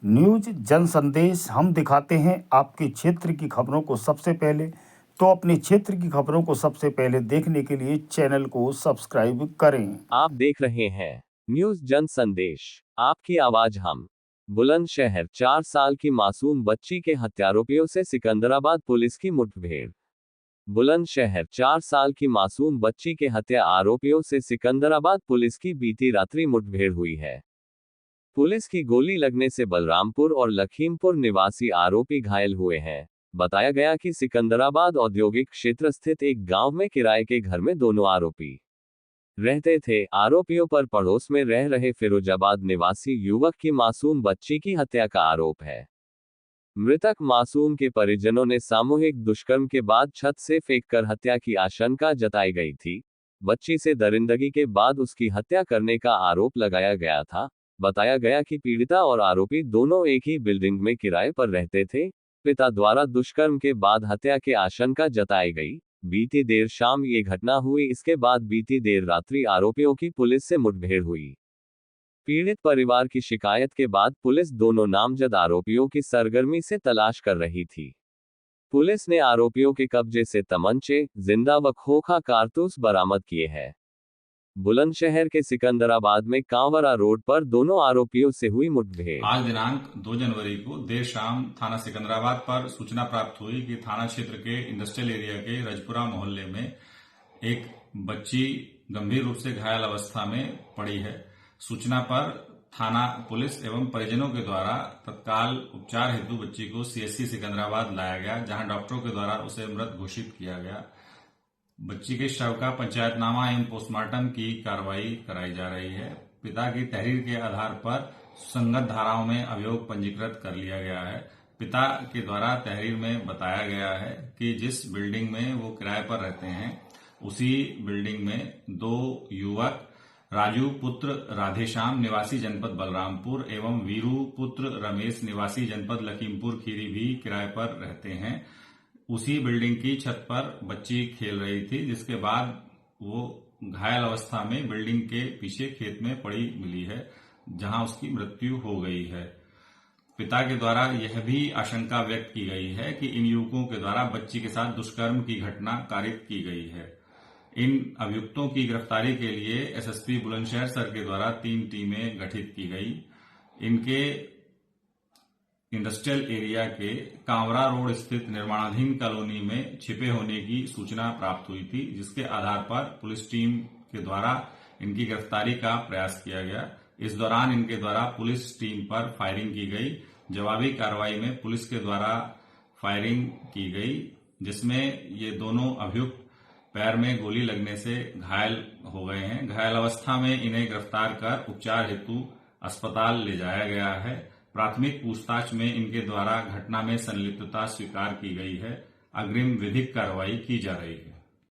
News जन संदेश हम दिखाते हैं आपके क्षेत्र की खबरों को सबसे पहले। तो अपने क्षेत्र की खबरों को सबसे पहले देखने के लिए चैनल को सब्सक्राइब करें। आप देख रहे हैं न्यूज जन संदेश, आपकी आवाज हम। बुलंदशहर 4 साल की मासूम बच्ची के हत्यारोपियों से सिकंदराबाद पुलिस की मुठभेड़। बुलंदशहर 4 साल की मासूम बच्ची के हत्या आरोपियों से सिकंदराबाद पुलिस की बीती रात्रि मुठभेड़ हुई है। पुलिस की गोली लगने से बलरामपुर और लखीमपुर निवासी आरोपी घायल हुए हैं। बताया गया कि सिकंदराबाद औद्योगिक क्षेत्र स्थित एक गांव में किराए के घर में दोनों आरोपी रहते थे। आरोपियों पर पड़ोस में रह रहे फिरोजाबाद निवासी युवक की मासूम बच्ची की हत्या का आरोप है। मृतक मासूम के परिजनों ने सामूहिक दुष्कर्म के बाद छत से फेंककर हत्या की आशंका जताई गई थी। बच्ची से दरिंदगी के बाद उसकी हत्या करने का आरोप लगाया गया था। बताया गया कि पीड़िता और आरोपी दोनों एक ही बिल्डिंग में किराए पर रहते थे। पिता द्वारा दुष्कर्म के बाद हत्या की आशंका जताई गई। बीती देर शाम ये घटना हुई। इसके बाद बीती देर रात्रि आरोपियों की पुलिस से मुठभेड़ हुई। पीड़ित परिवार की शिकायत के बाद पुलिस दोनों नामजद आरोपियों की सरगर्मी से तलाश कर रही थी। पुलिस ने आरोपियों के कब्जे से तमंचे, जिंदा व खोखा कारतूस बरामद किए हैं। बुलंदशहर के सिकंदराबाद में कांवरा रोड पर दोनों आरोपियों से हुई मुठभेड़। आज दिनांक 2 जनवरी को देर शाम थाना सिकंदराबाद पर सूचना प्राप्त हुई कि थाना क्षेत्र के इंडस्ट्रियल एरिया के रजपुरा मोहल्ले में एक बच्ची गंभीर रूप से घायल अवस्था में पड़ी है। सूचना पर थाना पुलिस एवं परिजनों के द्वारा तत्काल उपचार हेतु बच्ची को सीएससी सिकंदराबाद लाया गया, जहां डॉक्टरों के द्वारा उसे मृत घोषित किया गया। बच्ची के शव का पंचायतनामा एवं पोस्टमार्टम की कार्रवाई कराई जा रही है। पिता की तहरीर के आधार पर संगत धाराओं में अभियोग पंजीकृत कर लिया गया है। पिता के द्वारा तहरीर में बताया गया है कि जिस बिल्डिंग में वो किराए पर रहते हैं, उसी बिल्डिंग में दो युवक राजू पुत्र राधेश्याम निवासी जनपद बलरामपुर एवं वीरू पुत्र रमेश निवासी जनपद लखीमपुर खीरी भी किराए पर रहते हैं। उसी बिल्डिंग की छत पर बच्ची खेल रही थी, जिसके बाद वो घायल अवस्था में बिल्डिंग के पीछे खेत में पड़ी मिली है, जहां उसकी मृत्यु हो गई है। पिता के द्वारा यह भी आशंका व्यक्त की गई है कि इन युवकों के द्वारा बच्ची के साथ दुष्कर्म की घटना कारित की गई है। इन अभियुक्तों की गिरफ्तारी के लिए एसएसपी बुलंदशहर सर के द्वारा 3 टीमें गठित की गई। इनके इंडस्ट्रियल एरिया के कांवरा रोड स्थित निर्माणाधीन कॉलोनी में छिपे होने की सूचना प्राप्त हुई थी, जिसके आधार पर पुलिस टीम के द्वारा इनकी गिरफ्तारी का प्रयास किया गया। इस दौरान इनके द्वारा पुलिस टीम पर फायरिंग की गई। जवाबी कार्रवाई में पुलिस के द्वारा फायरिंग की गई, जिसमें ये दोनों अभियुक्त पैर में गोली लगने से घायल हो गए हैं। घायल अवस्था में इन्हें गिरफ्तार कर उपचार हेतु अस्पताल ले जाया गया है। प्राथमिक पूछताछ में इनके द्वारा घटना में संलिप्तता स्वीकार की गई है। अग्रिम विधिक कार्रवाई की जा रही है।